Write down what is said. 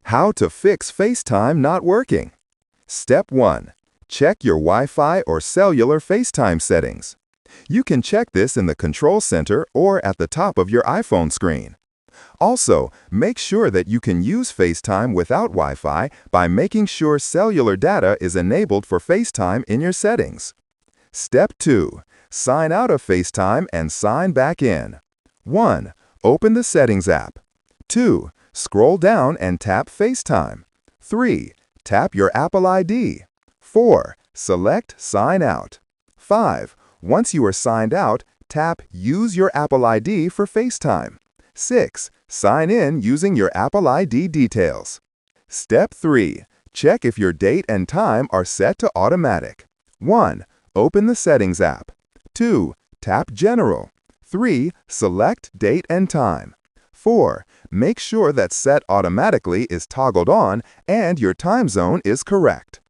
How to fix FaceTime not working. Step 1. Check your Wi-Fi or cellular FaceTime settings. You can check this in the Control Center or at the top of your iPhone screen. Also, make sure that you can use FaceTime without Wi-Fi by making sure cellular data is enabled for FaceTime in your settings. Step 2. Sign out of FaceTime and sign back in. 1. Open the Settings app. 2. Scroll down and tap FaceTime. 3. Tap your Apple ID. 4. Select Sign Out. 5. Once you are signed out, tap Use your Apple ID for FaceTime. 6. Sign in using your Apple ID details. Step 3. Check if your date and time are set to automatic. 1. Open the Settings app. 2. Tap General. 3. Select Date and Time. 4. Make sure that Set Automatically is toggled on and your time zone is correct.